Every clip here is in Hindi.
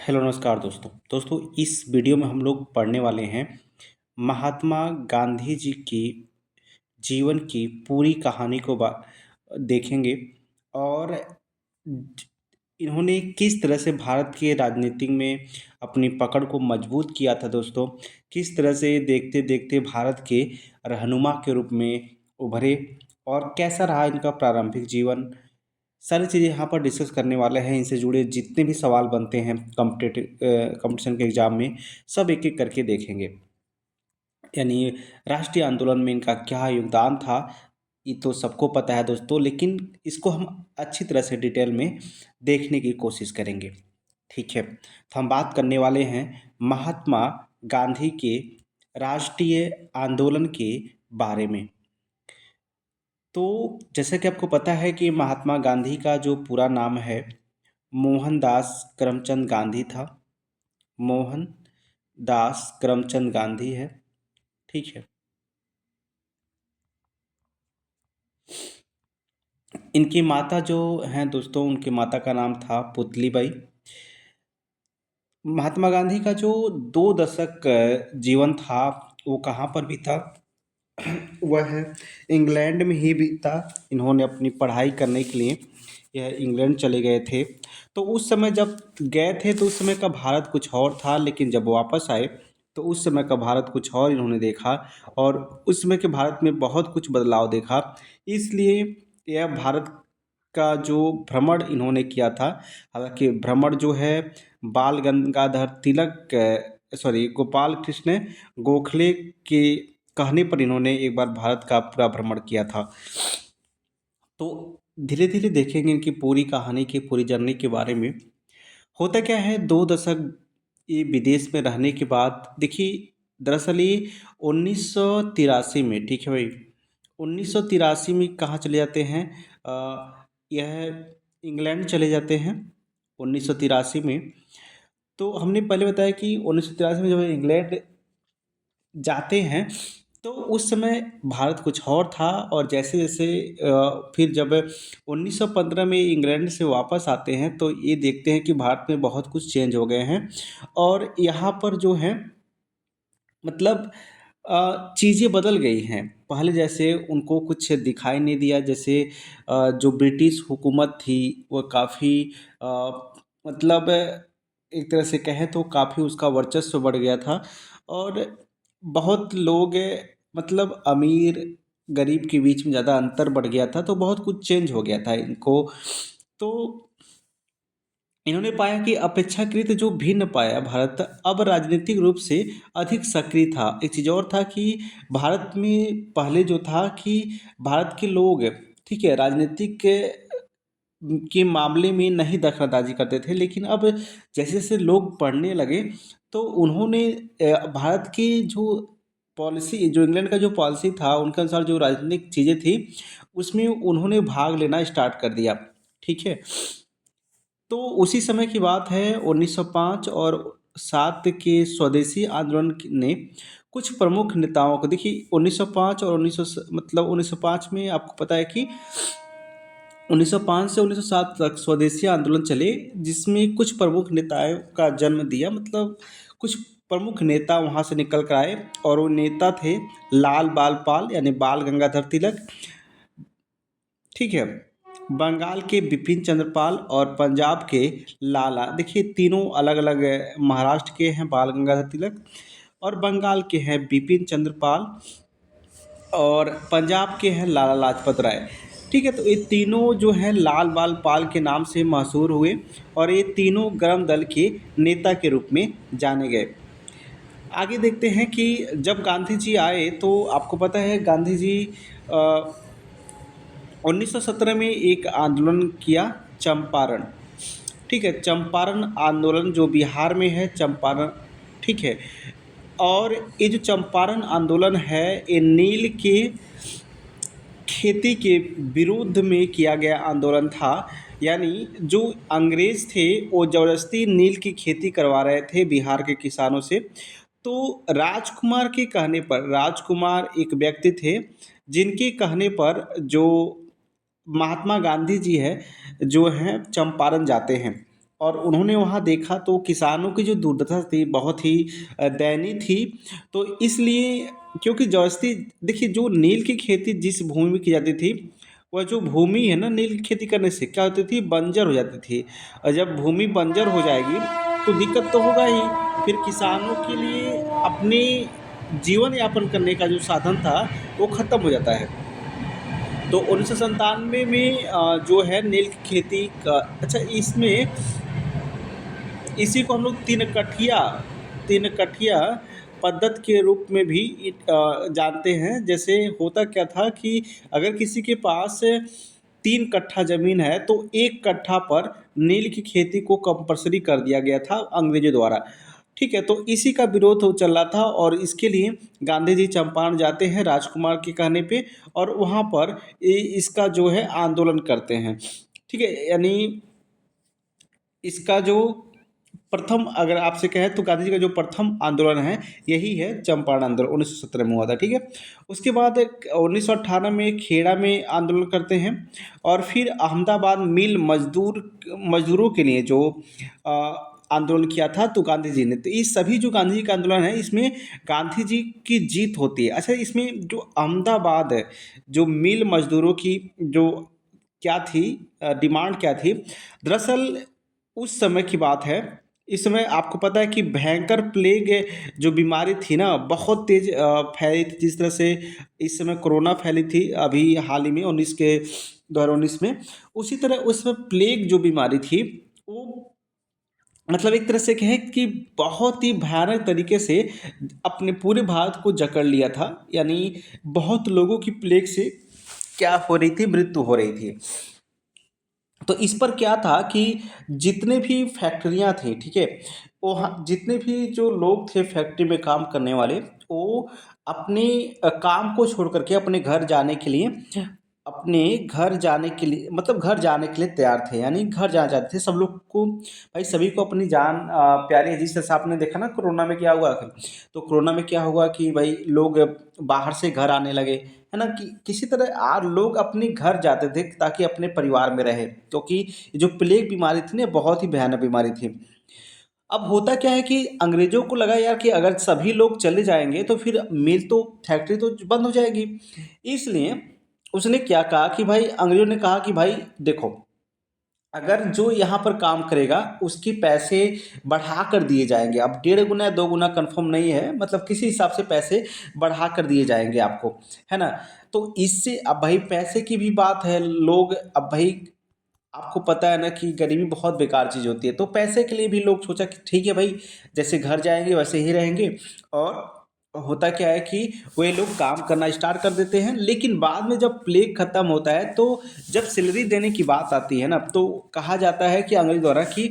हेलो नमस्कार दोस्तों इस वीडियो में हम लोग पढ़ने वाले हैं महात्मा गांधी जी की जीवन की पूरी कहानी को देखेंगे और ज- इन्होंने किस तरह से भारत के राजनीति में अपनी पकड़ को मजबूत किया था दोस्तों। किस तरह से देखते देखते भारत के रहनुमा के रूप में उभरे और कैसा रहा इनका प्रारंभिक जीवन। सारी चीज़ें यहाँ पर डिस्कस करने वाले हैं। इनसे जुड़े जितने भी सवाल बनते हैं कॉम्पिटिटिव कंपटीशन के एग्ज़ाम में सब एक एक करके देखेंगे। यानी राष्ट्रीय आंदोलन में इनका क्या योगदान था ये तो सबको पता है दोस्तों, लेकिन इसको हम अच्छी तरह से डिटेल में देखने की कोशिश करेंगे। ठीक है, तो हम बात करने वाले हैं महात्मा गांधी के राष्ट्रीय आंदोलन के बारे में। तो जैसा कि आपको पता है कि महात्मा गांधी का जो पूरा नाम है मोहनदास करमचंद गांधी था। मोहन दास करमचंद गांधी है। ठीक है, इनकी माता जो हैं दोस्तों, उनकी माता का नाम था पुतलीबाई। महात्मा गांधी का जो 2 दशक जीवन था वो कहाँ पर बीता? वह इंग्लैंड में ही बीता। इन्होंने अपनी पढ़ाई करने के लिए यह इंग्लैंड चले गए थे। तो उस समय जब गए थे तो उस समय का भारत कुछ और था, लेकिन जब वापस आए तो उस समय का भारत कुछ और इन्होंने देखा और उस समय के भारत में बहुत कुछ बदलाव देखा। इसलिए यह भारत का जो भ्रमण इन्होंने किया था, हालांकि भ्रमण जो है बाल गंगाधर तिलक सॉरी गोपाल कृष्ण गोखले के कहने पर इन्होंने एक बार भारत का पूरा भ्रमण किया था। तो धीरे धीरे देखेंगे इनकी पूरी कहानी की पूरी जर्नी के बारे में। होता क्या है, 2 दशक ये विदेश में रहने के बाद देखिए, दरअसल ये 1983 में, ठीक है भाई, 1983 में कहाँ चले जाते हैं? यह इंग्लैंड चले जाते हैं 1983 में। तो हमने पहले बताया कि 1983 में जब इंग्लैंड जाते हैं तो उस समय भारत कुछ और था और जैसे जैसे फिर जब 1915 में इंग्लैंड से वापस आते हैं तो ये देखते हैं कि भारत में बहुत कुछ चेंज हो गए हैं और यहाँ पर जो है मतलब चीज़ें बदल गई हैं। पहले जैसे उनको कुछ दिखाई नहीं दिया, जैसे जो ब्रिटिश हुकूमत थी वो काफ़ी मतलब एक तरह से कहें तो काफ़ी उसका वर्चस्व बढ़ गया था और बहुत लोग मतलब अमीर गरीब के बीच में ज़्यादा अंतर बढ़ गया था, तो बहुत कुछ चेंज हो गया था इनको। तो इन्होंने पाया कि अपेक्षाकृत जो भिन्न पाया भारत अब राजनीतिक रूप से अधिक सक्रिय था। एक चीज़ और था कि भारत में पहले जो था कि भारत के लोग, ठीक है, राजनीतिक के मामले में नहीं दखलंदाजी करते थे, लेकिन अब जैसे जैसे लोग पढ़ने लगे तो उन्होंने भारत की जो पॉलिसी, जो इंग्लैंड का जो पॉलिसी था उनके अनुसार जो राजनीतिक चीज़ें थी उसमें उन्होंने भाग लेना स्टार्ट कर दिया। ठीक है, तो उसी समय की बात है 1905 और 7 के स्वदेशी आंदोलन ने कुछ प्रमुख नेताओं को, देखिए 1905 और 1900 मतलब 1905 में आपको पता है कि 1905 से 1907 तक स्वदेशी आंदोलन चले, जिसमें कुछ प्रमुख नेताओं का जन्म दिया। मतलब कुछ प्रमुख नेता वहाँ से निकल कर आए और वो नेता थे लाल बाल पाल यानी बाल गंगाधर तिलक, ठीक है, बंगाल के बिपिन चंद्र पाल और पंजाब के लाला, देखिए तीनों अलग अलग महाराष्ट्र के हैं बाल गंगाधर तिलक और बंगाल के हैं बिपिन चंद्र पाल और पंजाब के हैं लाला लाजपत राय। ठीक है, तो ये तीनों जो है लाल बाल पाल के नाम से मशहूर हुए और ये तीनों गर्म दल के नेता के रूप में जाने गए। आगे देखते हैं कि जब गांधी जी आए तो आपको पता है गांधी जी 1917 में एक आंदोलन किया, चंपारण। ठीक है, चंपारण आंदोलन जो बिहार में है चंपारण, ठीक है। और ये जो चंपारण आंदोलन है ये नील के खेती के विरुद्ध में किया गया आंदोलन था। यानी जो अंग्रेज़ थे वो ज़बरदस्ती नील की खेती करवा रहे थे बिहार के किसानों से। तो राजकुमार के कहने पर, राजकुमार एक व्यक्ति थे जिनके कहने पर जो महात्मा गांधी जी है जो हैं चंपारण जाते हैं और उन्होंने वहाँ देखा तो किसानों की जो दुर्दशा थी बहुत ही दयनीय थी। तो इसलिए क्योंकि जॉयस्टी देखिए जो नील की खेती जिस भूमि में की जाती थी, वह जो भूमि है ना नील की खेती करने से क्या होती थी, बंजर हो जाती थी। और जब भूमि बंजर हो जाएगी तो दिक्कत तो होगा ही। फिर किसानों के लिए अपने जीवन यापन करने का जो साधन था वो खत्म हो जाता है। तो 1997 में जो है नील की खेती का, अच्छा इसमें इसी को हम लोग तीन कठिया पद्धति के रूप में भी जानते हैं। जैसे होता क्या था कि अगर किसी के पास 3 कट्ठा ज़मीन है तो 1 कट्ठा पर नील की खेती को कंपल्सरी कर दिया गया था अंग्रेजों द्वारा। ठीक है, तो इसी का विरोध हो चल रहा था और इसके लिए गांधी जी चंपारण जाते हैं राजकुमार के कहने पे, और वहाँ पर इसका जो है आंदोलन करते हैं। ठीक है, यानी इसका जो प्रथम अगर आपसे कहें तो गांधी जी का जो प्रथम आंदोलन है यही है चंपारण आंदोलन 1917 में हुआ था। ठीक है, उसके बाद 1918 में खेड़ा में आंदोलन करते हैं, और फिर अहमदाबाद मिल मजदूरों के लिए जो आंदोलन किया था तो गांधी जी ने, तो ये सभी जो गांधी जी का आंदोलन है इसमें गांधी जी की जीत होती है। अच्छा, इसमें जो अहमदाबाद है, जो मिल मजदूरों की जो क्या थी, डिमांड क्या थी, दरअसल उस समय की बात है। इस समय आपको पता है कि भयंकर प्लेग जो बीमारी थी ना बहुत तेज फैली थी, जिस तरह से इस समय कोरोना फैली थी अभी हाल ही में 2019 में, उसी तरह उसमें प्लेग जो बीमारी थी वो मतलब एक तरह से कहें कि बहुत ही भयानक तरीके से अपने पूरे भारत को जकड़ लिया था। यानी बहुत लोगों की प्लेग से क्या हो रही थी, मृत्यु हो रही थी। तो इस पर क्या था कि जितने भी फैक्ट्रियां थी, ठीक है, वो जितने भी जो लोग थे फैक्ट्री में काम करने वाले, वो अपने काम को छोड़ करके अपने घर जाने के लिए तैयार थे, यानी घर जाना चाहते थे सब लोग को। भाई सभी को अपनी जान प्यारी है। जिस तरह आपने देखा ना कोरोना में क्या हुआ, तो कोरोना में क्या हुआ कि भाई लोग बाहर से घर आने लगे, है ना, कि किसी तरह लोग अपने घर जाते थे ताकि अपने परिवार में रहे, क्योंकि जो प्लेग बीमारी थी ना बहुत ही भयानक बीमारी थी। अब होता क्या है कि अंग्रेजों को लगा यार कि अगर सभी लोग चले जाएंगे तो फिर मिल तो फैक्ट्री तो बंद हो जाएगी। इसलिए उसने क्या कहा कि भाई अंग्रेजों ने कहा कि भाई देखो, अगर जो यहाँ पर काम करेगा उसके पैसे बढ़ा कर दिए जाएंगे। अब 1.5 गुना या 2 गुना कंफर्म नहीं है, मतलब किसी हिसाब से पैसे बढ़ा कर दिए जाएंगे आपको, है ना। तो इससे अब भाई पैसे की भी बात है, लोग अब भाई आपको पता है ना कि गरीबी बहुत बेकार चीज़ होती है, तो पैसे के लिए भी लोग सोचा कि ठीक है भाई, जैसे घर जाएंगे वैसे ही रहेंगे। और होता क्या है कि वे लोग काम करना स्टार्ट कर देते हैं, लेकिन बाद में जब प्लेग खत्म होता है तो जब सैलरी देने की बात आती है ना, तो कहा जाता है कि अंग्रेज द्वारा कि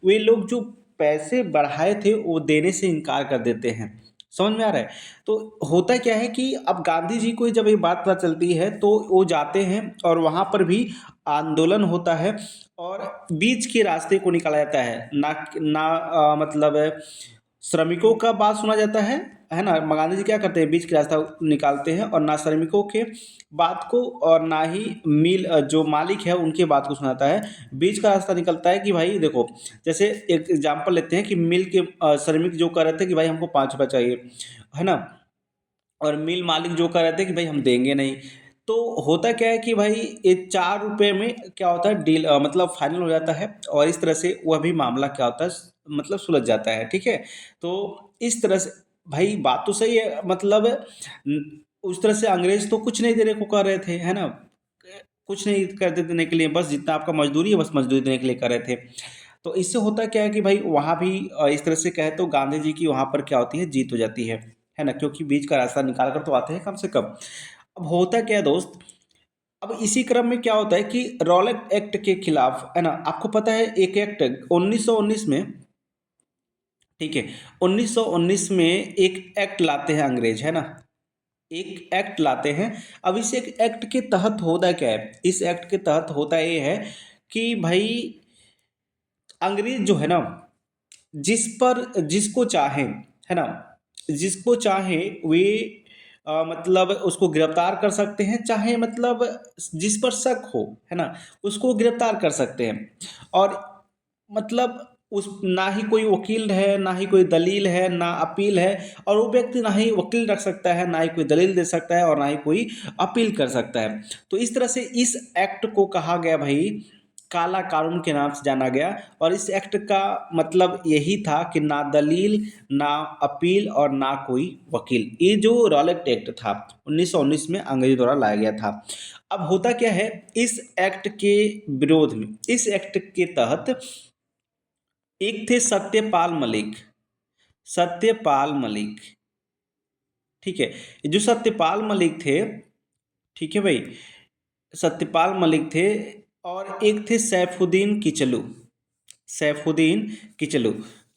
वे लोग जो पैसे बढ़ाए थे वो देने से इनकार कर देते हैं। समझ में आ रहा है। तो होता क्या है कि अब गांधी जी को जब ये बात पता चलती है तो वो जाते हैं और वहाँ पर भी आंदोलन होता है, और बीच के रास्ते को निकाला जाता है ना ना मतलब श्रमिकों का बात सुना जाता है ना। गांधी जी क्या करते हैं, बीच के रास्ता निकालते हैं और ना श्रमिकों के बात को और ना ही मिल जो मालिक है उनके बात को सुनाता है। बीच का रास्ता निकलता है कि भाई देखो, जैसे एक एग्जांपल लेते हैं कि मिल के श्रमिक जो कह रहे थे कि भाई हमको 5 रुपये चाहिए, है ना, और मिल मालिक जो कह रहे थे कि भाई हम देंगे नहीं। तो होता क्या है कि भाई ये 4 रुपये में क्या होता है, डील मतलब फाइनल हो जाता है, और इस तरह से वह भी मामला क्या होता है, मतलब सुलझ जाता है। ठीक है, तो इस तरह से भाई बात तो सही है, मतलब उस तरह से अंग्रेज तो कुछ नहीं देने को कह रहे थे, है ना, कुछ नहीं कर देने के लिए, बस जितना आपका मजदूरी है बस मजदूरी देने के लिए कर रहे थे। तो इससे होता क्या है कि भाई वहाँ भी इस तरह से कहे तो गांधी जी की वहाँ पर क्या होती है, जीत हो जाती है ना, क्योंकि बीच का रास्ता निकाल कर तो आते हैं कम से कम। अब होता क्या है दोस्त, अब इसी क्रम में क्या होता है कि रॉलेट एक्ट के खिलाफ, है ना, आपको पता है एक एक्ट 1919 में, ठीक है, 1919 में एक एक्ट लाते हैं अंग्रेज, है ना, एक एक्ट लाते हैं। अब इस एक एक्ट के तहत होता क्या है, इस एक्ट के तहत होता ये है कि भाई अंग्रेज जो है ना, जिसको चाहे, है ना, जिसको चाहे वे मतलब उसको गिरफ्तार कर सकते हैं, चाहे मतलब जिस पर शक हो, है ना, उसको गिरफ्तार कर सकते हैं। और मतलब उस ना ही कोई वकील है, ना ही कोई दलील है, ना अपील है, और वो व्यक्ति ना ही वकील रख सकता है, ना ही कोई दलील दे सकता है, और ना ही कोई अपील कर सकता है। तो इस तरह से इस एक्ट को कहा गया भाई काला कानून के नाम से जाना गया। और इस एक्ट का मतलब यही था कि ना दलील, ना अपील, और ना कोई वकील। ये जो रॉलेट एक्ट था 1919 में अंग्रेजों द्वारा लाया गया था। अब होता क्या है, इस एक्ट के विरोध में, इस एक्ट के तहत एक थे सत्यपाल मलिक। सत्यपाल मलिक, ठीक है। ये जो सत्यपाल मलिक थे, ठीक है भाई, सत्यपाल मलिक थे। और एक थे सैफुद्दीन किचलू। सैफुद्दीन किचलू।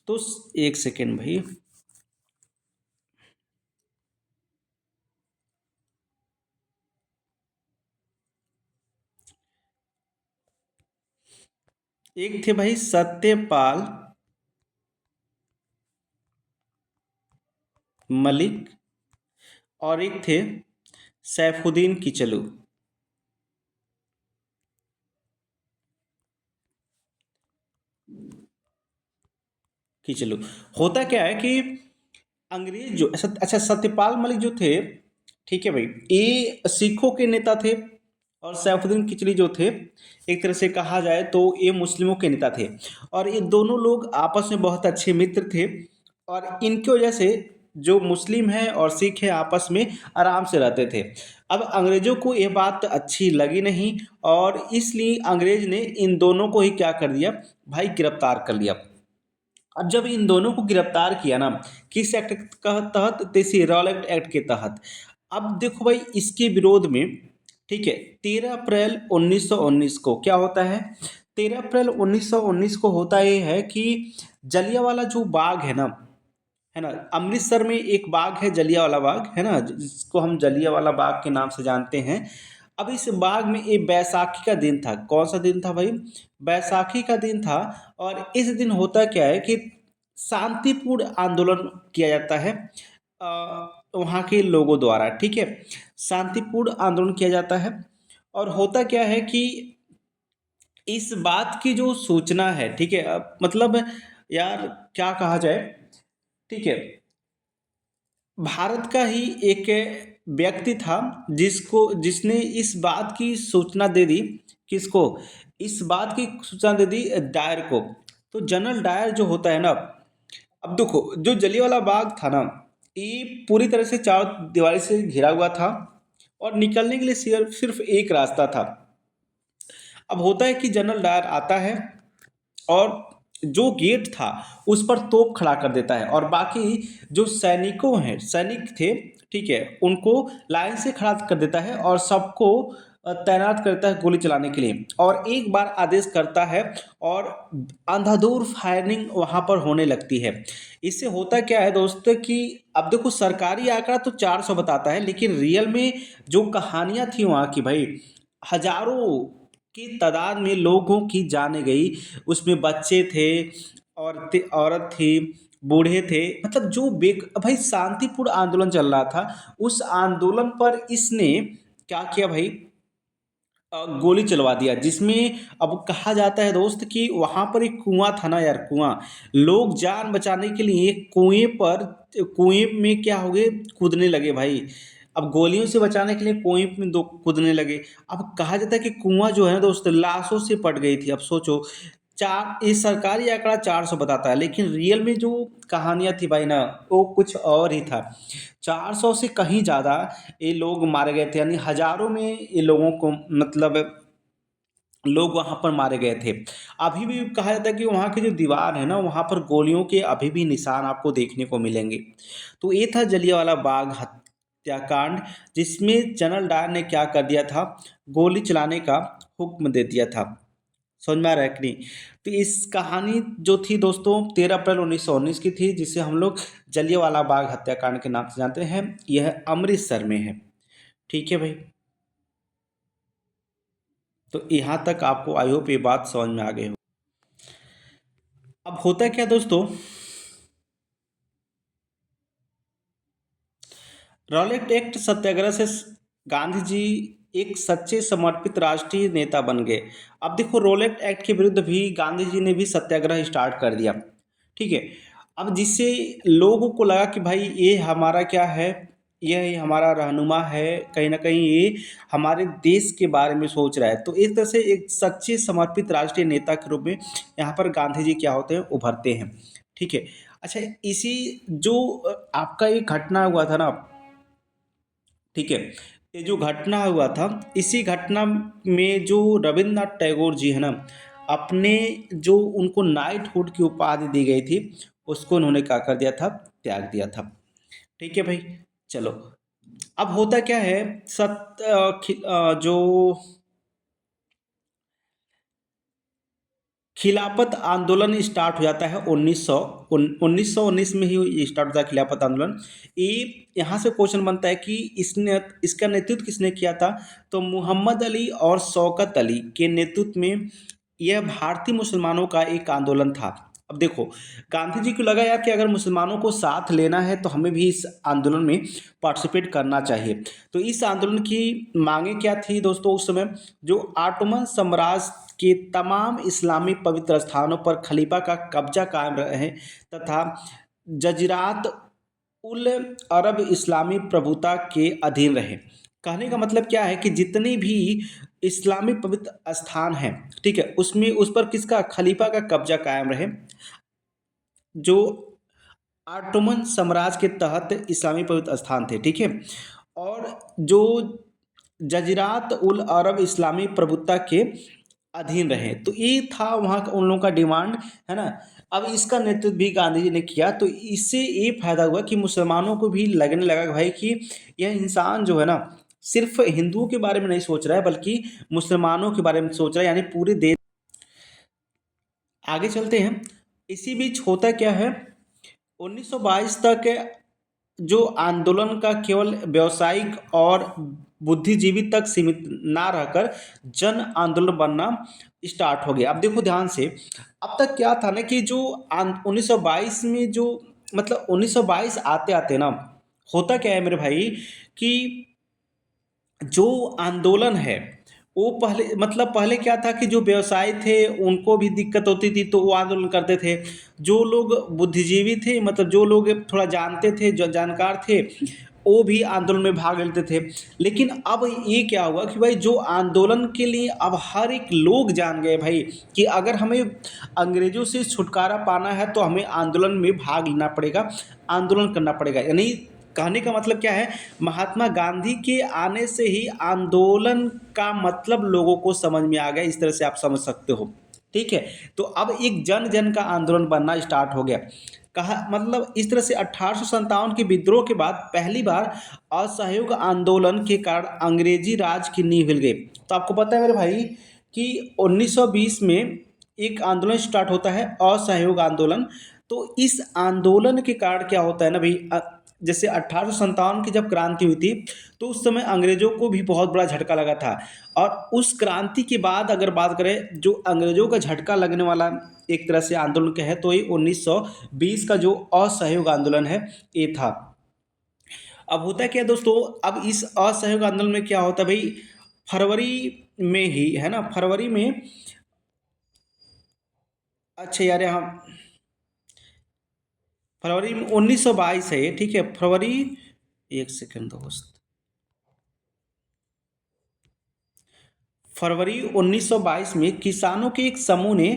तो एक सेकेंड भाई। एक थे भाई सत्यपाल मलिक, और एक थे सैफुद्दीन किचलू। किचलू। होता क्या है कि अंग्रेज जो अच्छा सत्यपाल मलिक जो थे, ठीक है भाई, ये सिखों के नेता थे। और सैफुद्दीन किचली जो थे, एक तरह से कहा जाए तो ये मुस्लिमों के नेता थे। और ये दोनों लोग आपस में बहुत अच्छे मित्र थे। और इनकी वजह से जो मुस्लिम है और सिख है आपस में आराम से रहते थे। अब अंग्रेजों को ये बात अच्छी लगी नहीं, और इसलिए अंग्रेज ने इन दोनों को ही क्या कर दिया भाई, गिरफ्तार कर लिया। अब जब इन दोनों को गिरफ्तार किया ना, किस एक्ट का तहत, देसी रॉलेट एक्ट के तहत। अब देखो भाई, इसके विरोध में, ठीक है, 13 अप्रैल 1919 को क्या होता है। 13 अप्रैल 1919 को होता ये है कि जलियांवाला जो बाग है ना, अमृतसर में एक बाग है जलियांवाला बाग, है ना, जिसको हम जलियांवाला बाग के नाम से जानते हैं। अब इस बाग में एक बैसाखी का दिन था। कौन सा दिन था भाई, बैसाखी का दिन था। और इस दिन होता क्या है कि शांतिपूर्ण आंदोलन किया जाता है वहाँ के लोगों द्वारा, ठीक है। शांतिपूर्ण आंदोलन किया जाता है। और होता क्या है कि इस बात की जो सूचना है, ठीक है, मतलब यार क्या कहा जाए, ठीक है, भारत का ही एक व्यक्ति था जिसने इस बात की सूचना दे दी। किसको, इस बात की सूचना दे दी डायर को। तो जनरल डायर जो होता है ना, अब देखो जो जलियांवाला बाग था ना, ये पूरी तरह से चार दीवारी से घिरा हुआ था। और निकलने के लिए सिर्फ सिर्फ एक रास्ता था। अब होता है कि जनरल डायर आता है, और जो गेट था उस पर तोप खड़ा कर देता है, और बाकी जो सैनिक थे, ठीक है, उनको लाइन से खड़ा कर देता है, और सबको तैनात करता है गोली चलाने के लिए। और एक बार आदेश करता है, और अंधाधुंध फायरिंग वहां पर होने लगती है। इससे होता क्या है दोस्तों कि अब देखो सरकारी आंकड़ा तो 400 बताता है, लेकिन रियल में जो कहानियां थी वहाँ की भाई, हजारों की तादाद में लोगों की जाने गई। उसमें बच्चे थे, औरत थी, बूढ़े थे, मतलब जो भाई शांतिपूर्ण आंदोलन चल रहा था। उस आंदोलन पर इसने क्या किया भाई, गोली चलवा दिया। जिसमें अब कहा जाता है दोस्त कि वहां पर एक कुआं था ना यार, कुआं, लोग जान बचाने के लिए कुएं में क्या हो गए, कूदने लगे भाई। अब गोलियों से बचाने के लिए कुएं में दो कूदने लगे। अब कहा जाता है कि कुआं जो है ना दोस्त, लाशों से पट गई थी। अब सोचो, चार, ये सरकारी आंकड़ा 400 बताता है, लेकिन रियल में जो कहानियां थी भाई ना, वो कुछ और ही था। 400 से कहीं ज़्यादा ये लोग मारे गए थे, यानी हजारों में ये लोगों को, मतलब लोग वहां पर मारे गए थे। अभी भी कहा जाता है कि वहां की जो दीवार है ना, वहां पर गोलियों के अभी भी निशान आपको देखने को मिलेंगे। तो ये था जलियांवाला बाग हत्याकांड, जिसमें जनरल डायर ने क्या कर दिया था, गोली चलाने का हुक्म दे दिया था। समझ में आ रहा है कि नहीं। तो इस कहानी जो थी दोस्तों 13 अप्रैल 1919 की थी, जिसे हम लोग जलियांवाला बाग हत्याकांड के नाम से जानते हैं। यह अमृतसर में है, ठीक है भाई। तो यहाँ तक आपको आई होप ये बात समझ में आ गई हो। अब होता क्या दोस्तों, रॉलेट एक्ट सत्याग्रह से गांधी जी एक सच्चे समर्पित राष्ट्रीय नेता बन गए। अब देखो रोलेट एक्ट के विरुद्ध भी गांधी जी ने भी सत्याग्रह स्टार्ट कर दिया। ठीक है। अब जिससे लोगों को लगा कि भाई ये हमारा क्या है, यह हमारा रहनुमा है, कहीं ना कहीं ये हमारे देश के बारे में सोच रहा है। तो एक तरह से एक सच्चे समर्पित राष्ट्रीय नेता के रूप में यहाँ पर गांधी जी क्या होते हैं, उभरते हैं। ठीक है। अच्छा, इसी जो आपका एक घटना हुआ था ना, ठीक है, ये जो घटना हुआ था, इसी घटना में जो रविन्द्रनाथ टैगोर जी है ना, अपने जो उनको नाइटहुड की उपाधि दी गई थी, उसको उन्होंने क्या कर दिया था, त्याग दिया था। ठीक है भाई। चलो, अब होता क्या है, जो खिलाफत आंदोलन स्टार्ट हो जाता है 1919 में ही स्टार्ट होता है खिलाफत आंदोलन। ये यहाँ से क्वेश्चन बनता है कि इसने इसका नेतृत्व किसने किया था, तो मोहम्मद अली और शौकत अली के नेतृत्व में यह भारतीय मुसलमानों का एक आंदोलन था। अब देखो, गांधी जी को लगा यार कि अगर मुसलमानों को साथ लेना है तो हमें भी इस आंदोलन में पार्टिसिपेट करना चाहिए। तो इस आंदोलन की मांगे क्या थी दोस्तों उस समय, जो ऑटोमन साम्राज्य के तमाम इस्लामी पवित्र स्थानों पर खलीफा का कब्जा कायम रहे तथा जजीरात उल अरब इस्लामी प्रभुता के अधीन रहे। कहने का मतलब क्या है कि जितने भी इस्लामी पवित्र स्थान हैं, ठीक है, उसमें उस पर किसका, खलीफा का कब्जा कायम रहे, जो ऑटोमन साम्राज्य के तहत इस्लामी पवित्र स्थान थे। ठीक है। और जो जजीरात उल अरब इस्लामी प्रभुता के अधीन रहे, तो ये था वहाँ का उन लोगों का डिमांड, है ना। अब इसका नेतृत्व भी गांधी जी ने किया, तो इससे ये फायदा हुआ कि मुसलमानों को भी लगने लगा कि भाई कि यह इंसान जो है ना, सिर्फ हिंदुओं के बारे में नहीं सोच रहा है बल्कि मुसलमानों के बारे में सोच रहा है, यानी पूरे देश। आगे चलते हैं। इसी बीच होता क्या है, 1922 तक जो आंदोलन का केवल व्यावसायिक और बुद्धिजीवी तक सीमित ना रहकर जन आंदोलन बनना स्टार्ट हो गया। अब देखो ध्यान से, अब तक क्या था ना कि जो 1922 में जो, मतलब 1922 आते आते ना, होता क्या है मेरे भाई कि जो आंदोलन है वो पहले, मतलब पहले क्या था कि जो व्यवसायी थे उनको भी दिक्कत होती थी तो वो आंदोलन करते थे। जो लोग बुद्धिजीवी थे, मतलब जो लोग थोड़ा जानते थे, जो जानकार थे, वो भी आंदोलन में भाग लेते थे। लेकिन अब ये क्या हुआ कि भाई जो आंदोलन के लिए अब हर एक लोग जान गए भाई कि अगर हमें अंग्रेजों से छुटकारा पाना है तो हमें आंदोलन में भाग लेना पड़ेगा, आंदोलन करना पड़ेगा। यानी कहने का मतलब क्या है, महात्मा गांधी के आने से ही आंदोलन का मतलब लोगों को समझ में आ गया, इस तरह से आप समझ सकते हो। ठीक है। तो अब एक जन जन का आंदोलन बनना स्टार्ट हो गया। कहा मतलब इस तरह से 1857 के विद्रोह के बाद पहली बार असहयोग आंदोलन के कारण अंग्रेजी राज की नींव हिल गई। तो आपको पता है मेरे भाई कि 1920 में एक आंदोलन स्टार्ट होता है, असहयोग आंदोलन। तो इस आंदोलन के कारण क्या होता है ना भाई, जैसे 1857 की जब क्रांति हुई थी तो उस समय अंग्रेजों को भी बहुत बड़ा झटका लगा था। और उस क्रांति के बाद अगर बात करें, जो अंग्रेजों का झटका लगने वाला एक तरह से आंदोलन का है, तो ये 1920 का जो असहयोग आंदोलन है ये था। अब होता क्या है दोस्तों, अब इस असहयोग आंदोलन में क्या होता है भाई, फरवरी में ही, है ना, फरवरी में, अच्छा यार यहाँ फरवरी में 1922 है ये, ठीक है, फरवरी, एक सेकंड दोस्त, फरवरी 1922 में किसानों के एक समूह ने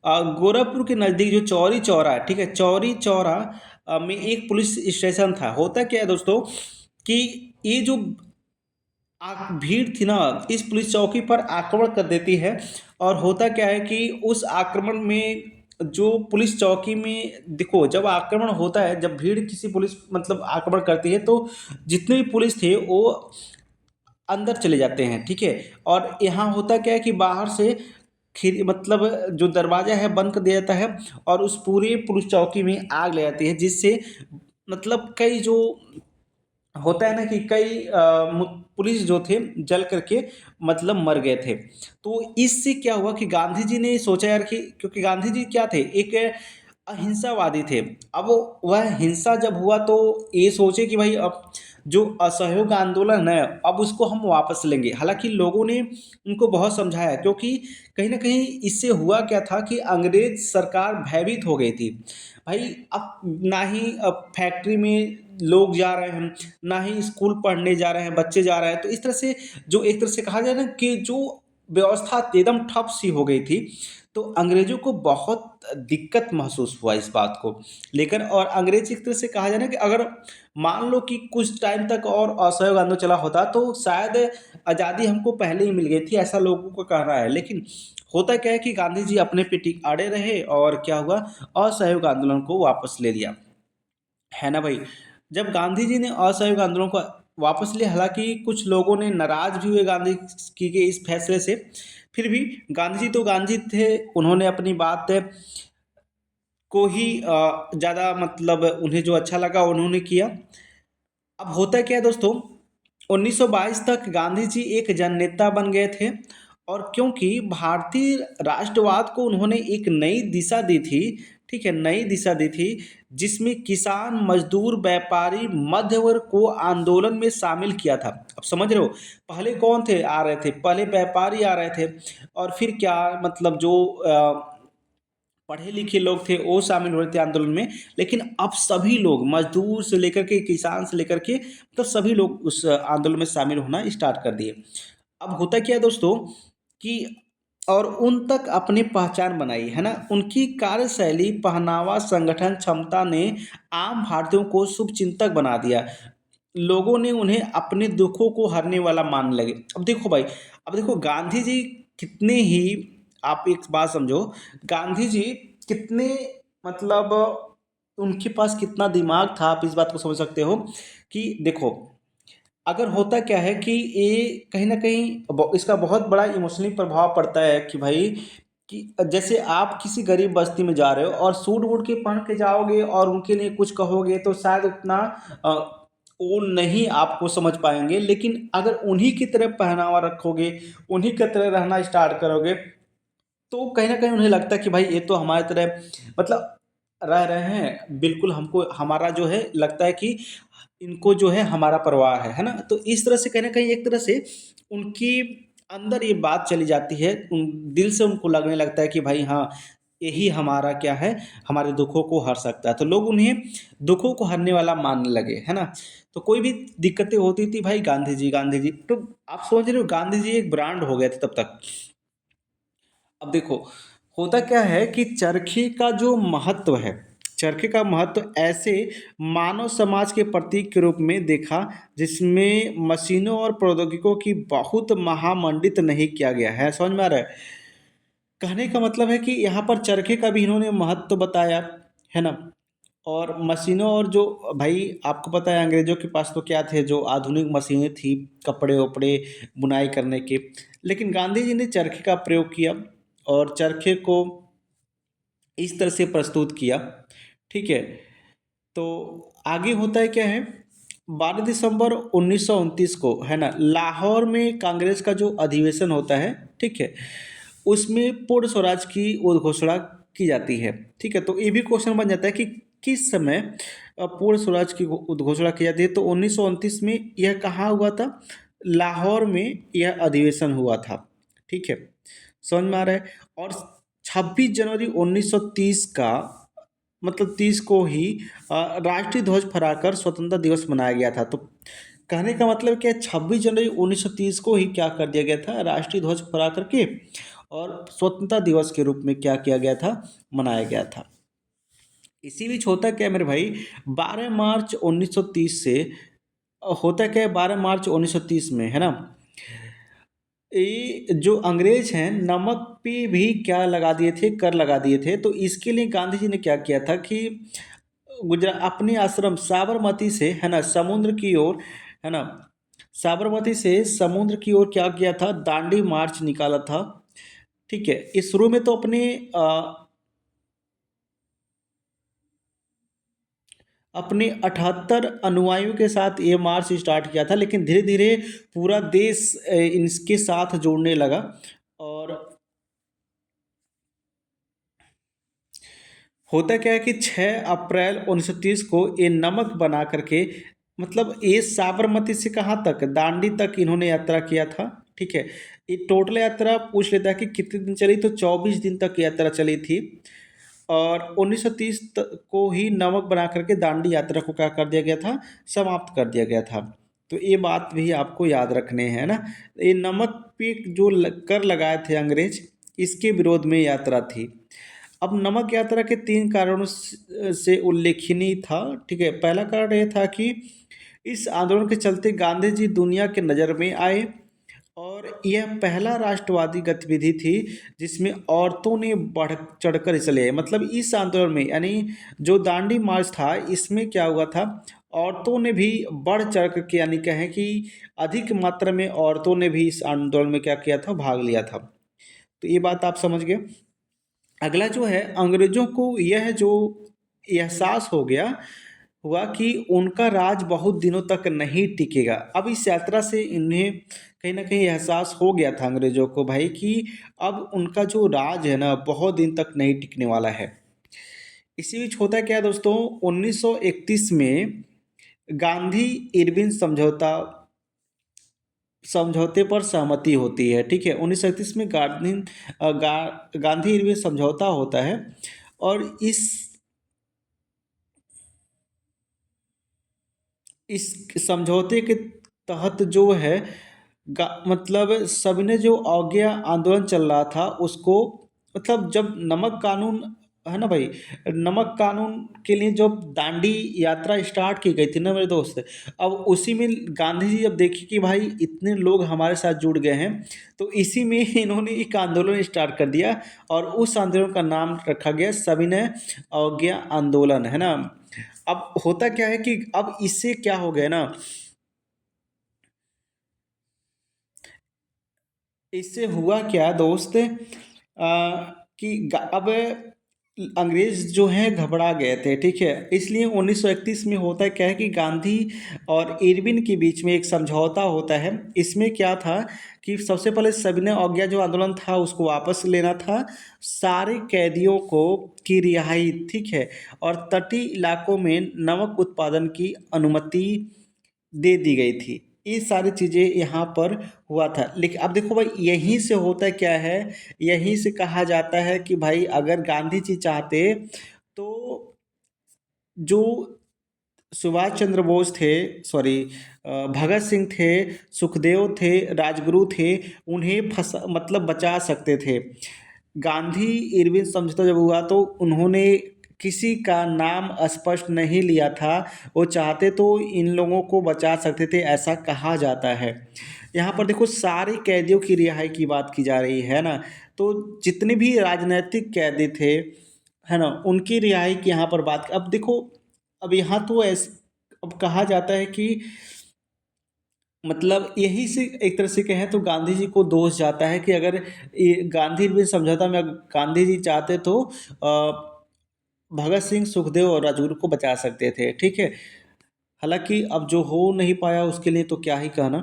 गोरखपुर के नज़दीक जो चौरी चौरा है, ठीक है, चौरी चौरा में एक पुलिस स्टेशन था। होता क्या है दोस्तों कि ये जो भीड़ थी ना, इस पुलिस चौकी पर आक्रमण कर देती है। और होता क्या है कि उस आक्रमण में जो पुलिस चौकी में, देखो जब आक्रमण होता है, जब भीड़ किसी पुलिस मतलब आक्रमण करती है, तो जितने भी पुलिस थे वो अंदर चले जाते हैं। ठीक है। और यहाँ होता क्या है कि बाहर से खिड़ मतलब जो दरवाज़ा है बंद कर दिया जाता है, और उस पूरे पुलिस चौकी में आग लग जाती है, जिससे मतलब कई जो होता है ना कि कई पुलिस जो थे जल करके मतलब मर गए थे। तो इससे क्या हुआ कि गांधी जी ने सोचा यार कि, क्योंकि गांधी जी क्या थे, एक अहिंसावादी थे। अब वह हिंसा जब हुआ तो ये सोचे कि भाई अब जो असहयोग आंदोलन है अब उसको हम वापस लेंगे। हालाँकि लोगों ने उनको बहुत समझाया, क्योंकि कहीं न कहीं इससे हुआ क्या था कि अंग्रेज़ सरकार भयभीत हो गई थी। भाई अब ना ही अब फैक्ट्री में लोग जा रहे हैं, ना ही स्कूल पढ़ने जा रहे हैं, बच्चे जा रहे हैं। तो इस तरह से जो एक तरह से कहा जाए ना कि जो व्यवस्था एकदम ठप सी हो गई थी, तो अंग्रेज़ों को बहुत दिक्कत महसूस हुआ इस बात को लेकर। और अंग्रेज़ एक तरह से कहा जाए ना कि अगर मान लो कि कुछ टाइम तक और असहयोग आंदोलन चला होता तो शायद आज़ादी हमको पहले ही मिल गई थी, ऐसा लोगों का कहना है। लेकिन होता क्या है कि गांधी जी अपने पे टिक अड़े रहे और क्या हुआ, असहयोग आंदोलन को वापस ले लिया, है ना भाई। जब गांधी जी ने असहयोग आंदोलन को वापस लिया, हालांकि कुछ लोगों ने नाराज भी हुए गांधी जी के इस फैसले से, फिर भी गांधी जी तो गांधी थे, उन्होंने अपनी बात को ही ज़्यादा मतलब उन्हें जो अच्छा लगा उन्होंने किया। अब होता क्या है दोस्तों, 1922 तक गांधी जी एक जननेता बन गए थे, और क्योंकि भारतीय राष्ट्रवाद को उन्होंने एक नई दिशा दी थी, ठीक है, नई दिशा दी थी, जिसमें किसान, मजदूर, व्यापारी, मध्य वर्ग को आंदोलन में शामिल किया था। अब समझ रहे हो, पहले कौन थे आ रहे थे, पहले व्यापारी आ रहे थे, और फिर क्या मतलब जो पढ़े लिखे लोग थे वो शामिल हुए थे आंदोलन में। लेकिन अब सभी लोग, मजदूर से लेकर के किसान से लेकर के, तो सभी लोग उस आंदोलन में शामिल होना स्टार्ट कर दिए। अब होता क्या है दोस्तों कि और उन तक अपनी पहचान बनाई, है ना। उनकी कार्यशैली, पहनावा, संगठन क्षमता ने आम भारतीयों को शुभचिंतक बना दिया। लोगों ने उन्हें अपने दुखों को हरने वाला मानने लगे। अब देखो भाई, अब देखो गांधी जी कितने ही, आप एक बात समझो, गांधी जी कितने मतलब उनके पास कितना दिमाग था, आप इस बात को समझ सकते हो कि देखो, अगर होता क्या है कि ये कहीं न कहीं इसका बहुत बड़ा इमोशनली प्रभाव पड़ता है कि भाई, कि जैसे आप किसी गरीब बस्ती में जा रहे हो और सूट-वूट के पहन के जाओगे और उनके लिए कुछ कहोगे तो शायद उतना अ, वो नहीं आपको समझ पाएँगे। लेकिन अगर उन्हीं की तरह पहनावा रखोगे, उन्हीं की तरह रहना स्टार्ट करोगे, तो कहीं न कहीं उन्हें लगता है कि भाई ये तो हमारी तरह मतलब रह रहे हैं, बिल्कुल हमको हमारा जो है लगता है कि इनको जो है हमारा परवाह है ना? तो इस तरह से कहीं न कहीं एक तरह से उनकी अंदर ये बात चली जाती है, उन दिल से उनको लगने लगता है कि भाई हाँ, यही हमारा क्या है, हमारे दुखों को हर सकता है। तो लोग उन्हें दुखों को हरने वाला मानने लगे, है ना? तो कोई भी दिक्कतें होती थी, भाई गांधी जी, तो आप समझ रहे हो गांधी जी एक ब्रांड हो गए थे तब तक। अब देखो, होता क्या है कि चरखी का जो महत्व है, चरखे का महत्व ऐसे मानव समाज के प्रतीक के रूप में देखा, जिसमें मशीनों और प्रौद्योगिकियों की बहुत महामंडित नहीं किया गया है। समझ में आ रहा है? कहने का मतलब है कि यहाँ पर चरखे का भी इन्होंने महत्व बताया, है ना? और मशीनों और जो, भाई आपको पता है अंग्रेज़ों के पास तो क्या थे, जो आधुनिक मशीनें थी कपड़े-वपड़े बुनाई करने की। लेकिन गांधी जी ने चरखे का प्रयोग किया और चरखे को इस तरह से प्रस्तुत किया, ठीक है? तो आगे होता है क्या है, 12 दिसंबर 1929 को, है ना, लाहौर में कांग्रेस का जो अधिवेशन होता है, ठीक है, उसमें पूर्ण स्वराज की उद्घोषणा की जाती है, ठीक है। तो ये भी क्वेश्चन बन जाता है कि किस समय पूर्ण स्वराज की उद्घोषणा की जाती है, तो 1929 में यह कहाँ हुआ था, लाहौर में यह अधिवेशन हुआ था, ठीक है, समझ में आ रहा है। और 26 जनवरी 1930 का मतलब 30 को ही राष्ट्रीय ध्वज फहराकर स्वतंत्रता दिवस मनाया गया था। तो कहने का मतलब क्या है, 26 जनवरी 1930 को ही क्या कर दिया गया था, राष्ट्रीय ध्वज फहरा करके और स्वतंत्रता दिवस के रूप में क्या किया गया था, मनाया गया था। इसी बीच होता क्या है मेरे भाई, 12 मार्च 1930 से होता क्या है, 12 मार्च 1930 में, है ना, ये जो अंग्रेज हैं नमक पे भी क्या लगा दिए थे, कर लगा दिए थे। तो इसके लिए गांधी जी ने क्या किया था कि गुजरा अपने आश्रम साबरमती से, है ना, समुद्र की ओर, है ना, साबरमती से समुद्र की ओर क्या किया था, दांडी मार्च निकाला था, ठीक है। इस शुरू में तो अपने 78 अनुयायियों के साथ ये मार्च स्टार्ट किया था, लेकिन धीरे धीरे पूरा देश इनके साथ जोड़ने लगा। और होता क्या है कि 6 अप्रैल 1930 को ये नमक बना करके मतलब ये साबरमती से कहाँ तक, दांडी तक इन्होंने यात्रा किया था। ठीक है, ये टोटल यात्रा पूछ लेता है कि कितने दिन चली, तो 24 दिन तक यात्रा चली थी। और 1930 को ही नमक बना करके दांडी यात्रा को क्या कर दिया गया था, समाप्त कर दिया गया था। तो ये बात भी आपको याद रखने हैं ना। ये नमक पे जो कर लगाए थे अंग्रेज, इसके विरोध में यात्रा थी। अब नमक यात्रा के 3 कारणों से उल्लेखनीय था। ठीक है, पहला कारण यह था कि इस आंदोलन के चलते गांधी जी दुनिया के नज़र में आए, और यह पहला राष्ट्रवादी गतिविधि थी जिसमें औरतों ने बढ़ चढ़कर हिस्सा लिया। मतलब इस आंदोलन में, यानी जो दांडी मार्च था, इसमें क्या हुआ था, औरतों ने भी बढ़ चढ़ करके, यानी कहें कि अधिक मात्रा में औरतों ने भी इस आंदोलन में क्या किया था, भाग लिया था। तो ये बात आप समझ गए। अगला जो है, अंग्रेजों को यह जो एहसास हो गया हुआ कि उनका राज बहुत दिनों तक नहीं टिकेगा। अब इस यात्रा से इन्हें कहीं ना कहीं एहसास हो गया था अंग्रेजों को भाई कि अब उनका जो राज है ना, बहुत दिन तक नहीं टिकने वाला है। इसी बीच होता क्या है दोस्तों, 1931 में गांधी इरविन समझौते पर सहमति होती है। ठीक है, 1931 में गांधी इरविन समझौता होता है। और इस समझौते के तहत जो है, मतलब सबने जो अवज्ञा आंदोलन चल रहा था उसको, मतलब जब नमक कानून है ना भाई, नमक कानून के लिए जब दांडी यात्रा स्टार्ट की गई थी ना मेरे दोस्त, अब उसी में गांधी जी जब देखे कि भाई इतने लोग हमारे साथ जुड़ गए हैं, तो इसी में इन्होंने एक आंदोलन स्टार्ट कर दिया। और उस आंदोलन का नाम रखा गया सविनय अवज्ञा आंदोलन, है ना। अब होता क्या है कि अब इससे क्या हो गया ना, इससे हुआ क्या दोस्त, कि अब अंग्रेज जो हैं घबरा गए थे। ठीक है, इसलिए 1931 में होता क्या है कि गांधी और इरविन के बीच में एक समझौता होता है। इसमें क्या था कि सबसे पहले सविनय अवज्ञा जो आंदोलन था उसको वापस लेना था, सारे कैदियों को की रिहाई, ठीक है, और तटीय इलाकों में नमक उत्पादन की अनुमति दे दी गई थी। ये सारी चीज़ें यहाँ पर हुआ था। लेकिन अब देखो भाई, यहीं से होता क्या है, यहीं से कहा जाता है कि भाई अगर गांधी जी चाहते तो जो सुभाष चंद्र बोस थे, सॉरी, भगत सिंह थे, सुखदेव थे, राजगुरु थे, उन्हें फंसा, मतलब बचा सकते थे। गांधी इरविन समझौता जब हुआ तो उन्होंने किसी का नाम स्पष्ट नहीं लिया था। वो चाहते तो इन लोगों को बचा सकते थे, ऐसा कहा जाता है। यहाँ पर देखो, सारे कैदियों की रिहाई की बात की जा रही है ना। तो जितने भी राजनैतिक कैदी थे, है ना, उनकी रिहाई की यहाँ पर बात। अब देखो, अब यहाँ तो अब कहा जाता है कि मतलब यही से एक तरह से कहें तो गांधी जी को दोष जाता है कि अगर ये गांधी इरविन समझौता में अगर गांधी जी चाहते तो भगत सिंह, सुखदेव और राजगुरु को बचा सकते थे। ठीक है, हालांकि अब जो हो नहीं पाया उसके लिए तो क्या ही कहना।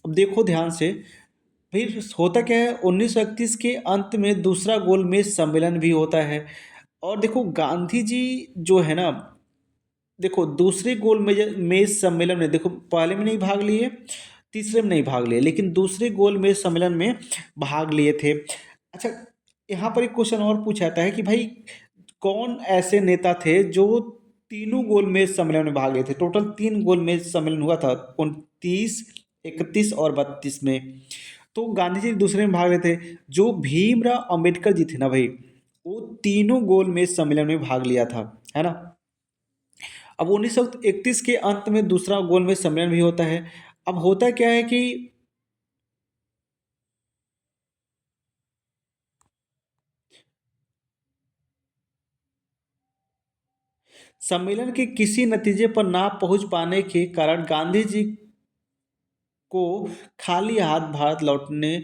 अब देखो ध्यान से, फिर होता क्या है, 1931 के अंत में दूसरा गोलमेज सम्मेलन भी होता है। और देखो गांधी जी जो है ना, देखो दूसरे गोलमेज मेज सम्मेलन में, देखो पहले में नहीं भाग लिए, तीसरे में नहीं भाग लिए, लेकिन दूसरे गोलमेज सम्मेलन में भाग लिए थे। अच्छा, यहाँ पर एक क्वेश्चन और पूछा जाता है कि भाई कौन ऐसे नेता थे जो तीनों गोलमेज सम्मेलन में भाग लिए थे। टोटल 3 गोलमेज सम्मेलन हुआ था, 29, 31 और 32 में। तो गांधी जी दूसरे में भाग लेते, जो भीमराव अंबेडकर जी थे ना भाई, वो तीनों गोलमेज सम्मेलन में भाग लिया था, है ना। अब 1931 के अंत में दूसरा गोलमेज सम्मेलन भी होता है। अब होता क्या है कि सम्मेलन के किसी नतीजे पर ना पहुंच पाने के कारण गांधी जी को खाली हाथ भारत लौटने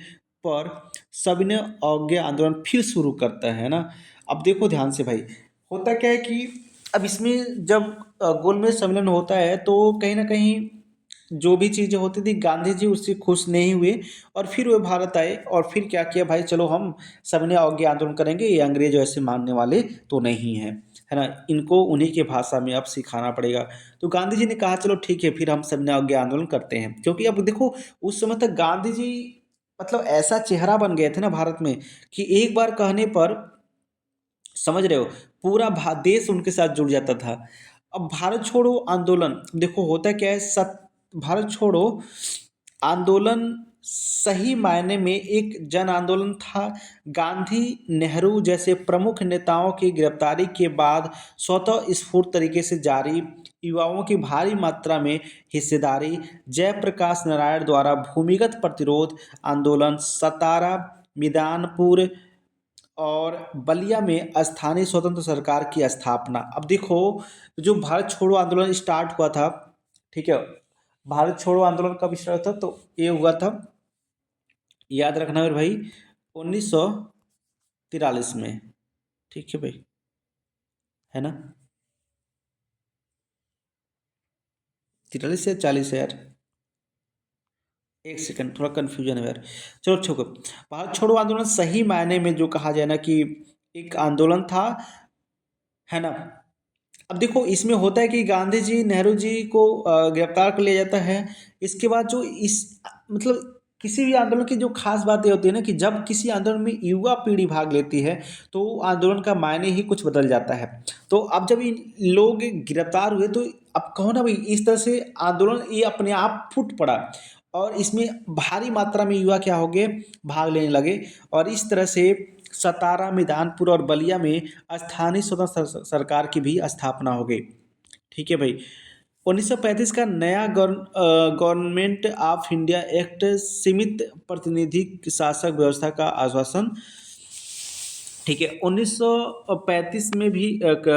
पर सविनय अवज्ञा आंदोलन फिर शुरू करता है ना। अब देखो ध्यान से भाई, होता क्या है कि अब इसमें जब गोलमेज सम्मेलन होता है तो कहीं ना कहीं जो भी चीज़ें होती थी, गांधी जी उससे खुश नहीं हुए, और फिर वे भारत आए और फिर क्या किया भाई, चलो हम सविनय अवज्ञा आंदोलन करेंगे, ये अंग्रेज ऐसे मानने वाले तो नहीं हैं। है ना, इनको उन्हीं के भाषा में अब सिखाना पड़ेगा। तो गांधी जी ने कहा चलो ठीक है, फिर हम सब ने आगे आंदोलन करते हैं, क्योंकि अब देखो उस समय तक गांधी जी मतलब ऐसा चेहरा बन गए थे ना भारत में कि एक बार कहने पर, समझ रहे हो, पूरा देश उनके साथ जुड़ जाता था। अब भारत छोड़ो आंदोलन देखो होता क्या है, भारत छोड़ो आंदोलन सही मायने में एक जन आंदोलन था। गांधी नेहरू जैसे प्रमुख नेताओं की गिरफ्तारी के बाद स्वतः स्फूर्त तरीके से जारी युवाओं की भारी मात्रा में हिस्सेदारी, जयप्रकाश नारायण द्वारा भूमिगत प्रतिरोध आंदोलन, सतारा, मिदानपुर और बलिया में स्थानीय स्वतंत्र सरकार की स्थापना। अब देखो जो भारत छोड़ो आंदोलन स्टार्ट हुआ था, ठीक है, भारत छोड़ो आंदोलन कब स्टार्ट हुआ था, तो ये हुआ था, याद रखना मेरे भाई, 1943 में, ठीक है भाई, है ना, 43 या 40 है यार, एक सेकंड थोड़ा कन्फ्यूजन है यार। चलो छोड़ो, भारत छोड़ो आंदोलन सही मायने में जो कहा जाए ना कि एक आंदोलन था, है ना। अब देखो इसमें होता है कि गांधी जी नेहरू जी को गिरफ्तार कर लिया जाता है। इसके बाद जो इस मतलब किसी भी आंदोलन की जो खास बात ये होती है ना कि जब किसी आंदोलन में युवा पीढ़ी भाग लेती है तो आंदोलन का मायने ही कुछ बदल जाता है। तो अब जब इन लोग गिरफ्तार हुए तो अब कहो ना भाई इस तरह से आंदोलन ये अपने आप फूट पड़ा और इसमें भारी मात्रा में युवा क्या हो गए, भाग लेने लगे। और इस तरह से सतारा, मिदानपुर और बलिया में स्थानीय स्वतंत्र सरकार की भी स्थापना हो गई। ठीक है भाई। 1935 का नया गवर्नमेंट ऑफ इंडिया एक्ट सीमित प्रतिनिधि शासक व्यवस्था का आश्वासन, ठीक है। 1935 में भी एक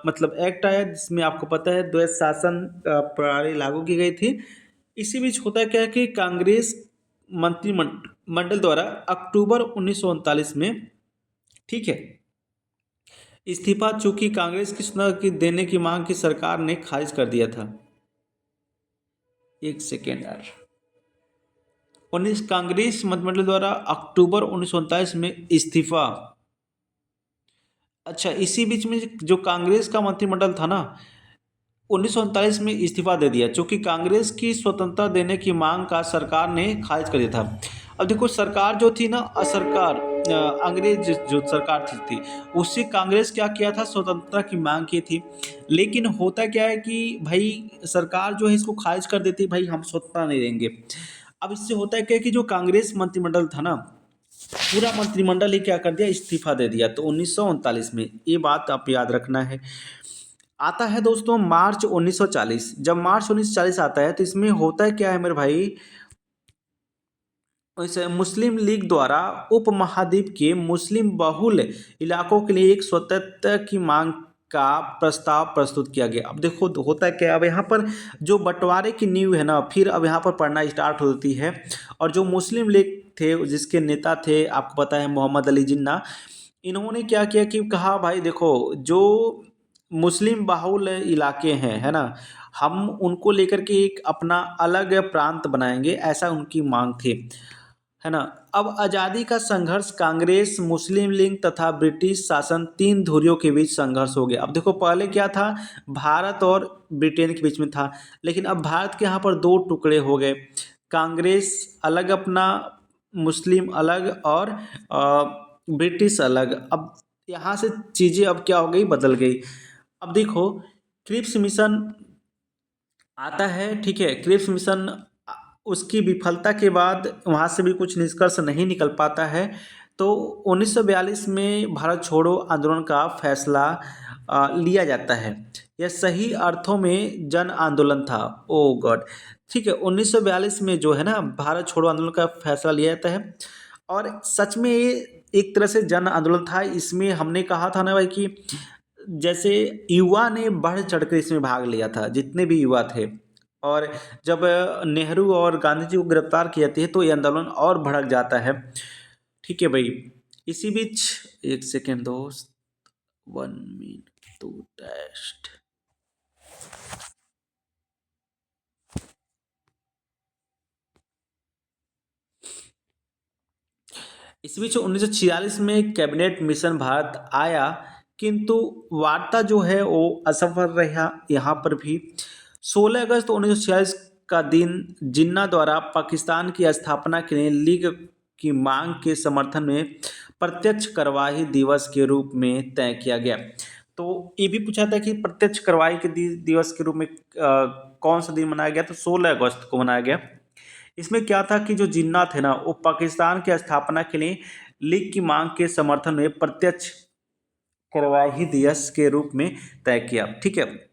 मतलब एक्ट आया जिसमें आपको पता है द्वैत शासन प्रणाली लागू की गई थी। इसी बीच होता क्या है कि कांग्रेस मंत्रिमंडल द्वारा अक्टूबर 1939 में, ठीक है, इस्तीफा चूंकि कांग्रेस की सूचना की देने की मांग की सरकार ने खारिज कर दिया था। एक सेकेंड यार, 19 कांग्रेस मंत्रिमंडल द्वारा अक्टूबर 1939 में इस्तीफा, अच्छा इसी बीच में जो कांग्रेस का मंत्रिमंडल था ना 1939 में इस्तीफा दे दिया क्योंकि कांग्रेस की स्वतंत्रता देने की मांग का सरकार ने खारिज कर दिया था। अब देखो सरकार जो थी ना सरकार अंग्रेज जो सरकार थी उससे कांग्रेस क्या किया था, स्वतंत्रता की मांग की थी। लेकिन होता क्या है कि भाई सरकार जो है इसको खारिज कर देती, भाई हम स्वतंत्रता नहीं देंगे। अब इससे होता है क्या कि जो कांग्रेस मंत्रिमंडल था ना पूरा मंत्रिमंडल ही क्या कर दिया, इस्तीफा दे दिया। तो 1939 में ये बात आप याद रखना है। आता है दोस्तों मार्च 1940, जब मार्च 1940 आता है तो इसमें होता है क्या है मेरे भाई, इसे मुस्लिम लीग द्वारा उपमहाद्वीप के मुस्लिम बहुल इलाकों के लिए एक स्वतंत्रता की मांग का प्रस्ताव प्रस्तुत किया गया। अब देखो होता है क्या, अब यहाँ पर जो बंटवारे की नींव है ना फिर अब यहाँ पर पढ़ना स्टार्ट होती है। और जो मुस्लिम लीग थे जिसके नेता थे आपको पता है मोहम्मद अली जिन्ना, इन्होंने क्या किया कि कहा भाई देखो जो मुस्लिम बाहुल इलाके हैं, है ना, हम उनको लेकर के एक अपना अलग प्रांत बनाएंगे, ऐसा उनकी मांग थी, है ना। अब आज़ादी का संघर्ष कांग्रेस, मुस्लिम लीग तथा ब्रिटिश शासन तीन धुरियों के बीच संघर्ष हो गया। अब देखो पहले क्या था, भारत और ब्रिटेन के बीच में था, लेकिन अब भारत के यहाँ पर दो टुकड़े हो गए, कांग्रेस अलग अपना, मुस्लिम अलग और ब्रिटिश अलग। अब यहाँ से चीज़ें अब क्या हो गई, बदल गई। अब देखो क्रिप्स मिशन आता है, ठीक है, क्रिप्स मिशन उसकी विफलता के बाद वहाँ से भी कुछ निष्कर्ष नहीं निकल पाता है। तो 1942 में भारत छोड़ो आंदोलन का फैसला लिया जाता है। यह सही अर्थों में जन आंदोलन था। ओ गॉड, ठीक है, 1942 में जो है ना भारत छोड़ो आंदोलन का फैसला लिया जाता है और सच में ये एक तरह से जन आंदोलन था। इसमें हमने कहा था ना भाई कि जैसे युवा ने बढ़ चढ़कर इसमें भाग लिया था, जितने भी युवा थे। और जब नेहरू और गांधी जी को गिरफ्तार किया जाती है तो ये आंदोलन और भड़क जाता है। ठीक है भाई। इसी बीच एक सेकेंड दोस्त, 1 मिनट टू टेस्ट। इस बीच 1946 में कैबिनेट मिशन भारत आया किंतु वार्ता जो है वो असफल रहा यहाँ पर भी। 16 अगस्त 1946 का दिन जिन्ना द्वारा पाकिस्तान की स्थापना के लिए लीग की मांग के समर्थन में प्रत्यक्ष कार्यवाही दिवस के रूप में तय किया गया। तो ये भी पूछा था कि प्रत्यक्ष कार्यवाही के दिवस के रूप में कौन सा दिन मनाया गया, तो 16 अगस्त को मनाया गया। इसमें क्या था कि जो जिन्ना थे ना, वो पाकिस्तान की स्थापना के लिए लीग की मांग के समर्थन में प्रत्यक्ष कार्यवाही दिवस के रूप में तय किया। ठीक है।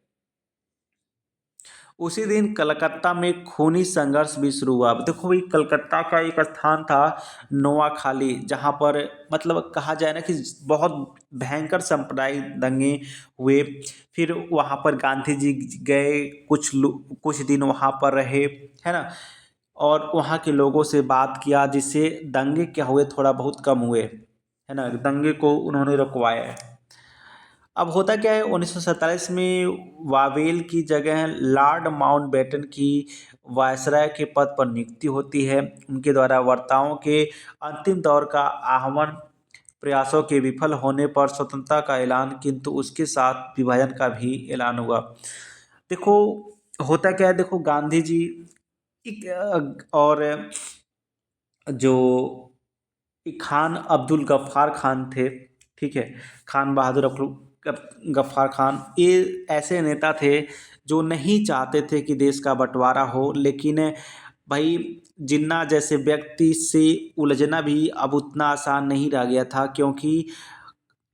उसी दिन कलकत्ता में खूनी संघर्ष भी शुरू हुआ। देखो भाई, कलकत्ता का एक स्थान था नोआखाली, जहाँ पर मतलब कहा जाए ना कि बहुत भयंकर सांप्रदायिक दंगे हुए। फिर वहाँ पर गांधी जी गए, कुछ दिन वहाँ पर रहे, है ना, और वहाँ के लोगों से बात किया, जिससे दंगे क्या हुए, थोड़ा बहुत कम हुए, है ना, दंगे को उन्होंने रुकवाया है। अब होता क्या है, 1947 में वावेल की जगह लॉर्ड माउंटबेटन की वायसराय के पद पर नियुक्ति होती है। उनके द्वारा वार्ताओं के अंतिम दौर का आह्वान, प्रयासों के विफल होने पर स्वतंत्रता का ऐलान, किंतु उसके साथ विभाजन का भी ऐलान हुआ। देखो होता क्या है, देखो गांधी जी और जो खान अब्दुल गफ्फार खान थे, ठीक है, खान बहादुर गफ्फार खान, ये ऐसे नेता थे जो नहीं चाहते थे कि देश का बंटवारा हो। लेकिन भाई, जिन्ना जैसे व्यक्ति से उलझना भी अब उतना आसान नहीं रह गया था, क्योंकि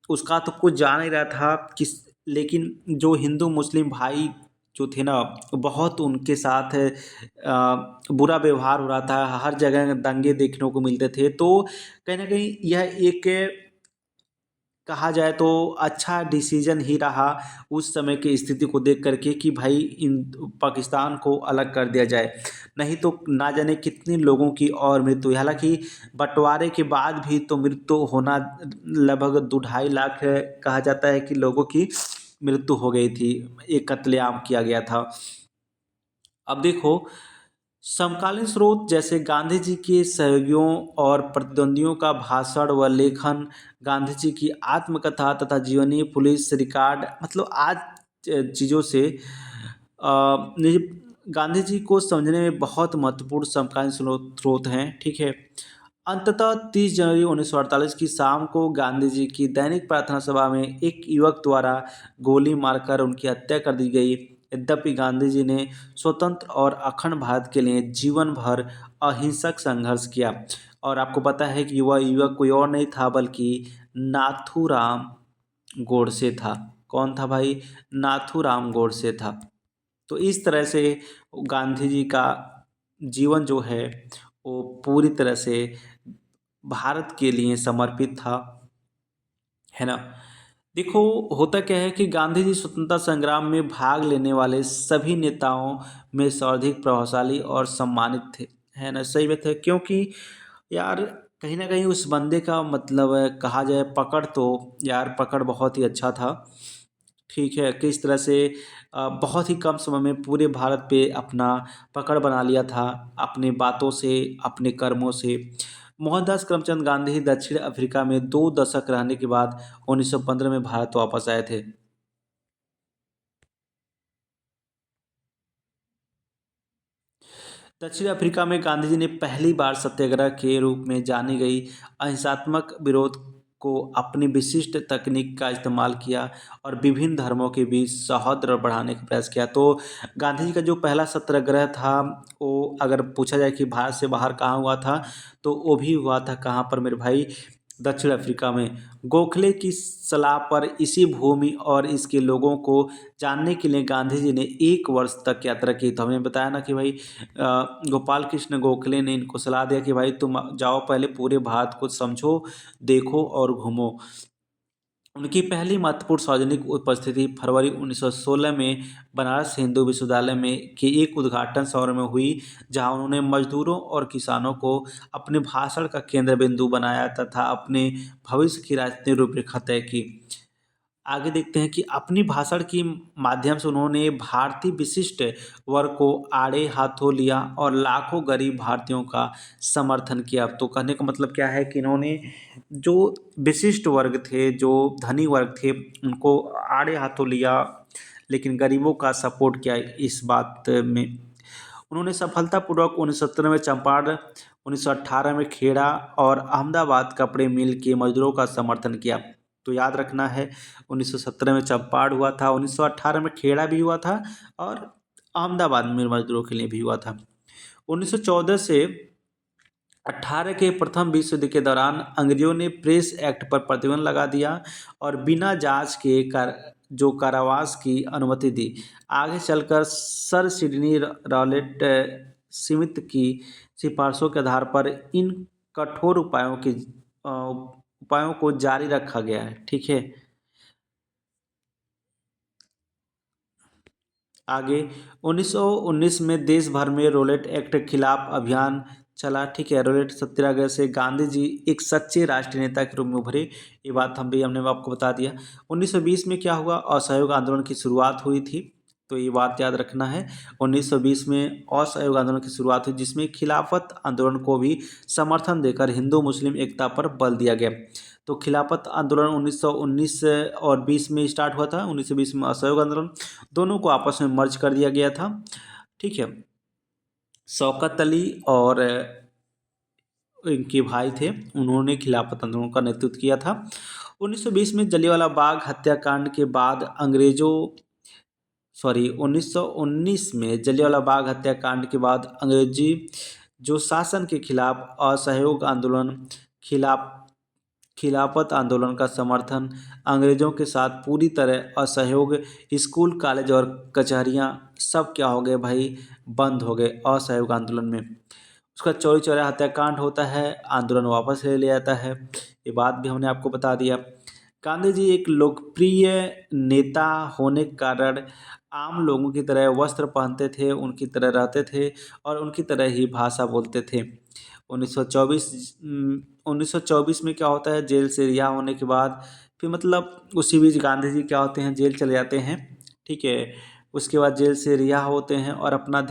उसका तो कुछ जान ही रहा था किस। लेकिन जो हिंदू मुस्लिम भाई जो थे ना, बहुत उनके साथ बुरा व्यवहार हो रहा था, हर जगह दंगे देखने को मिलते थे। तो कहीं ना कहीं यह एक कहा जाए तो अच्छा डिसीजन ही रहा उस समय की स्थिति को देख करके, कि भाई इन पाकिस्तान को अलग कर दिया जाए, नहीं तो ना जाने कितने लोगों की और मृत्यु हुई। हालांकि बंटवारे के बाद भी तो मृत्यु होना लगभग 2-2.5 लाख कहा जाता है कि लोगों की मृत्यु हो गई थी, एक कत्लेआम किया गया था। अब देखो, समकालीन स्रोत जैसे गांधी जी के सहयोगियों और प्रतिद्वंदियों का भाषण व लेखन, गांधी जी की आत्मकथा तथा जीवनी, पुलिस रिकॉर्ड, मतलब आज चीज़ों से गांधी जी को समझने में बहुत महत्वपूर्ण समकालीन स्रोत हैं। ठीक है। अंततः 30 जनवरी 1948 की शाम को गांधी जी की दैनिक प्रार्थना सभा में एक युवक द्वारा गोली मारकर उनकी हत्या कर दी गई। यद्यपि गांधी जी ने स्वतंत्र और अखंड भारत के लिए जीवन भर अहिंसक संघर्ष किया, और आपको पता है कि वह युवक कोई और नहीं था बल्कि नाथूराम गोडसे था। कौन था भाई? नाथूराम गोडसे था। तो इस तरह से गांधी जी का जीवन जो है वो पूरी तरह से भारत के लिए समर्पित था, है ना। देखो होता क्या है कि गांधी जी स्वतंत्रता संग्राम में भाग लेने वाले सभी नेताओं में सर्वाधिक प्रभावशाली और सम्मानित थे, है ना। सही बात है, क्योंकि यार कहीं ना कहीं उस बंदे का मतलब कहा जाए पकड़, तो यार पकड़ बहुत ही अच्छा था। ठीक है, किस तरह से बहुत ही कम समय में पूरे भारत पे अपना पकड़ बना लिया था, अपने बातों से, अपने कर्मों से। मोहनदास करमचंद गांधी दक्षिण अफ्रीका में 2 दशक रहने के बाद 1915 में भारत वापस आए थे। दक्षिण अफ्रीका में गांधी जी ने पहली बार सत्याग्रह के रूप में जानी गई अहिंसात्मक विरोध को अपनी विशिष्ट तकनीक का इस्तेमाल किया और विभिन्न धर्मों के बीच सौहार्द बढ़ाने का प्रयास किया। तो गांधी जी का जो पहला सत्याग्रह था, वो अगर पूछा जाए कि भारत से बाहर कहाँ हुआ था, तो वो भी हुआ था कहाँ पर मेरे भाई? दक्षिण अफ्रीका में। गोखले की सलाह पर इसी भूमि और इसके लोगों को जानने के लिए गांधी जी ने 1 वर्ष तक यात्रा की। तो हमने बताया ना कि भाई गोपाल कृष्ण गोखले ने इनको सलाह दिया कि भाई तुम जाओ, पहले पूरे भारत को समझो, देखो और घूमो। उनकी पहली महत्वपूर्ण सार्वजनिक उपस्थिति फरवरी 1916 में बनारस हिंदू विश्वविद्यालय में के एक उद्घाटन समारोह में हुई, जहां उन्होंने मजदूरों और किसानों को अपने भाषण का केंद्र बिंदु बनाया तथा अपने भविष्य की राजनीतिक रूपरेखा तय की। आगे देखते हैं कि अपनी भाषण के माध्यम से उन्होंने भारतीय विशिष्ट वर्ग को आड़े हाथों लिया और लाखों गरीब भारतीयों का समर्थन किया। तो कहने का मतलब क्या है कि इन्होंने जो विशिष्ट वर्ग थे, जो धनी वर्ग थे, उनको आड़े हाथों लिया, लेकिन गरीबों का सपोर्ट किया। इस बात में उन्होंने सफलतापूर्वक 1917 में चंपारण, 1918 में खेड़ा और अहमदाबाद कपड़े मिल के मजदूरों का समर्थन किया। तो याद रखना है, 1917 में चंपारण हुआ था, 1918 में खेड़ा भी हुआ था और अहमदाबाद में मजदूरों के लिए भी हुआ था। 1914 से 18 के प्रथम विश्व युद्ध के दौरान अंग्रेजों ने प्रेस एक्ट पर प्रतिबंध लगा दिया और बिना जांच के जो कारावास की अनुमति दी। आगे चलकर सर सिडनी रॉलेट स्मिथ की सिफारिशों के आधार पर इन कठोर उपायों को जारी रखा गया है। ठीक है, आगे 1919 में देश भर में रॉलेट एक्ट के खिलाफ अभियान चला। ठीक है, रॉलेट सत्याग्रह से गांधी जी एक सच्चे राष्ट्रीय नेता के रूप में उभरे। ये बात हमने आपको बता दिया। 1920 में क्या हुआ, असहयोग आंदोलन की शुरुआत हुई थी। तो ये बात याद रखना है, 1920 में असहयोग आंदोलन की शुरुआत हुई, जिसमें खिलाफत आंदोलन को भी समर्थन देकर हिंदू मुस्लिम एकता पर बल दिया गया। तो खिलाफत आंदोलन 1919 और 20 में स्टार्ट हुआ था। 1920 में असहयोग आंदोलन, दोनों को आपस में मर्ज कर दिया गया था। ठीक है, शौकत अली और इनके भाई थे, उन्होंने खिलाफत आंदोलन का नेतृत्व किया था। 1920 में जलियांवाला बाग हत्याकांड के बाद 1919 में जलियांवाला बाग हत्याकांड के बाद अंग्रेजी जो शासन के खिलाफ असहयोग आंदोलन, खिलाफत आंदोलन का समर्थन, अंग्रेजों के साथ पूरी तरह असहयोग, स्कूल कॉलेज और कचहरियाँ सब क्या हो गए भाई, बंद हो गए असहयोग आंदोलन में। उसका चौरी चौरा हत्याकांड होता है, आंदोलन वापस ले लिया जाता है। ये बात भी हमने आपको बता दिया। गांधी जी एक लोकप्रिय नेता होने के कारण आम लोगों की तरह वस्त्र पहनते थे, उनकी तरह रहते थे और उनकी तरह ही भाषा बोलते थे। 1924 में क्या होता है, जेल से रिहा होने के बाद फिर मतलब उसी बीच गांधी जी क्या होते हैं, जेल चले जाते हैं। ठीक है, उसके बाद जेल से रिहा होते हैं और अपना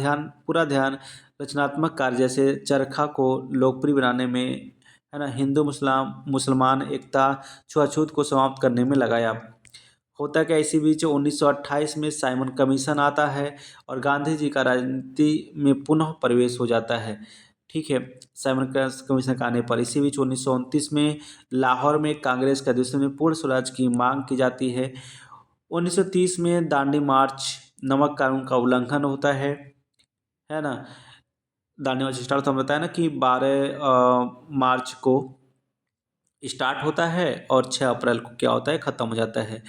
पूरा ध्यान रचनात्मक कार्य जैसे चरखा को लोकप्रिय बनाने में, है ना, हिंदू मुसलमान एकता, छुआछूत को समाप्त करने में लगाया। होता क्या, इसी बीच 1928 में साइमन कमीशन आता है और गांधी जी का राजनीति में पुनः प्रवेश हो जाता है। ठीक है, साइमन कमीशन का आने पर इसी बीच 1929 में लाहौर में कांग्रेस के अधिवेशन में पूर्ण स्वराज की मांग की जाती है। 1930 में दांडी मार्च, नमक कानून का उल्लंघन होता है ना। दांडी मार्च स्टार्ट तो हम बताया ना कि 12 मार्च को स्टार्ट होता है और 6 अप्रैल को क्या होता है, ख़त्म हो जाता है।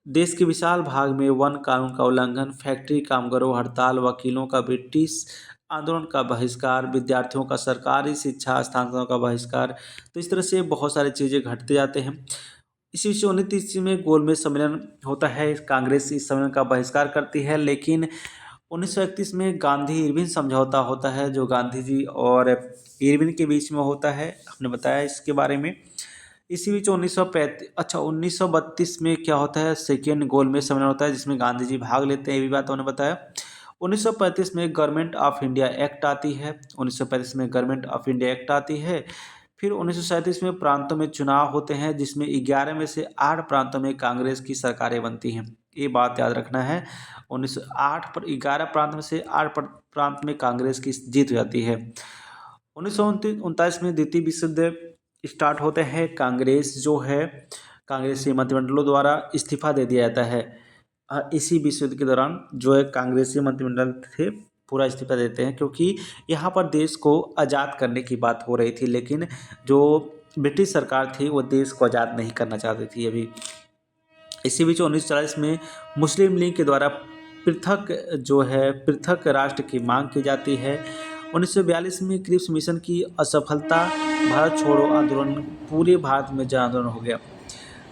देश के विशाल भाग में वन कानून का उल्लंघन, फैक्ट्री कामगारों हड़ताल, वकीलों का ब्रिटिश आंदोलन का बहिष्कार, विद्यार्थियों का सरकारी शिक्षा संस्थानों का बहिष्कार। तो इस तरह से बहुत सारी चीज़ें घटते जाते हैं। इसी 1929 में गोलमेज सम्मेलन होता है, कांग्रेस इस सम्मेलन का बहिष्कार करती है, लेकिन 1931 में गांधी इरविन समझौता होता है, जो गांधी जी और इरविन के बीच में होता है, हमने बताया इसके बारे में। इसी बीच 1932 में क्या होता है, सेकेंड गोलमेज सम्मेलन होता है, जिसमें गांधी जी भाग लेते हैं, ये भी बात हमने बताया। 1935 में गवर्नमेंट ऑफ इंडिया एक्ट आती है, 1935 में गवर्नमेंट ऑफ इंडिया एक्ट आती है। फिर 1937 में प्रांतों में चुनाव होते हैं, जिसमें 11 में से 8 प्रांतों में कांग्रेस की सरकारें बनती हैं। ये बात याद रखना है, 1908 पर 11 प्रांत में से 8 प्रांत में कांग्रेस की जीत हो जाती है। 1939 में द्वितीय विश्व युद्ध स्टार्ट होते हैं। कांग्रेस जो है, कांग्रेसी मंत्रिमंडलों द्वारा इस्तीफा दे दिया जाता है। इसी विश्व युद्ध के दौरान जो है कांग्रेसी मंत्रिमंडल थे पूरा इस्तीफा देते हैं, क्योंकि यहाँ पर देश को आज़ाद करने की बात हो रही थी, लेकिन जो ब्रिटिश सरकार थी वो देश को आज़ाद नहीं करना चाहती थी अभी। इसी बीच 1940 में मुस्लिम लीग के द्वारा पृथक राष्ट्र की मांग की जाती है। 1942 में क्रिप्स मिशन की असफलता, भारत छोड़ो आंदोलन पूरे भारत में जन आंदोलन हो गया।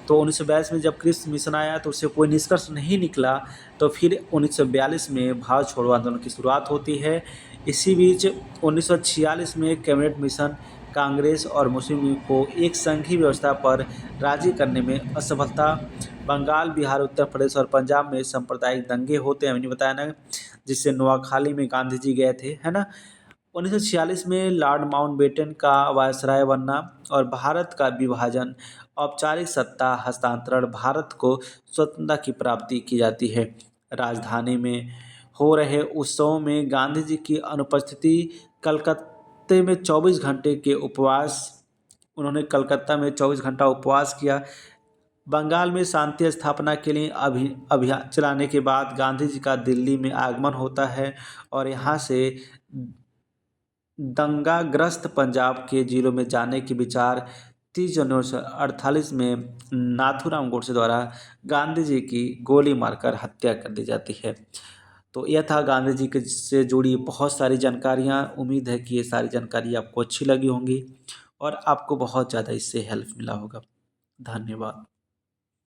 तो 1942 में जब क्रिप्स मिशन आया तो उससे कोई निष्कर्ष नहीं निकला, तो फिर 1942 में भारत छोड़ो आंदोलन की शुरुआत होती है। इसी बीच 1946 में कैबिनेट मिशन कांग्रेस और मुस्लिम लीग को एक संघीय व्यवस्था पर राजी करने में असफलता बंगाल, बिहार, उत्तर प्रदेश और पंजाब में सांप्रदायिक दंगे होते हैं, मैंने बताया ना, जिससे नोआखाली में गांधी जी गए थे, है ना। 1946 में लॉर्ड माउंटबेटन का वायसराय बनना और भारत का विभाजन, औपचारिक सत्ता हस्तांतरण, भारत को स्वतंत्रता की प्राप्ति की जाती है। राजधानी में हो रहे उत्सवों में गांधी जी की अनुपस्थिति, कलकत्ते में 24 घंटे के उपवास, उन्होंने कलकत्ता में 24 घंटा उपवास किया। बंगाल में शांति स्थापना के लिए अभियान चलाने के बाद गांधी जी का दिल्ली में आगमन होता है और यहाँ से दंगाग्रस्त पंजाब के जिलों में जाने के विचार 30 जनवरी 1948 में नाथूराम गोडसे द्वारा गांधी जी की गोली मारकर हत्या कर दी जाती है। तो यह था गांधी जी के से जुड़ी बहुत सारी जानकारियाँ। उम्मीद है कि ये सारी जानकारी आपको अच्छी लगी होंगी और आपको बहुत ज़्यादा इससे हेल्प मिला होगा। धन्यवाद।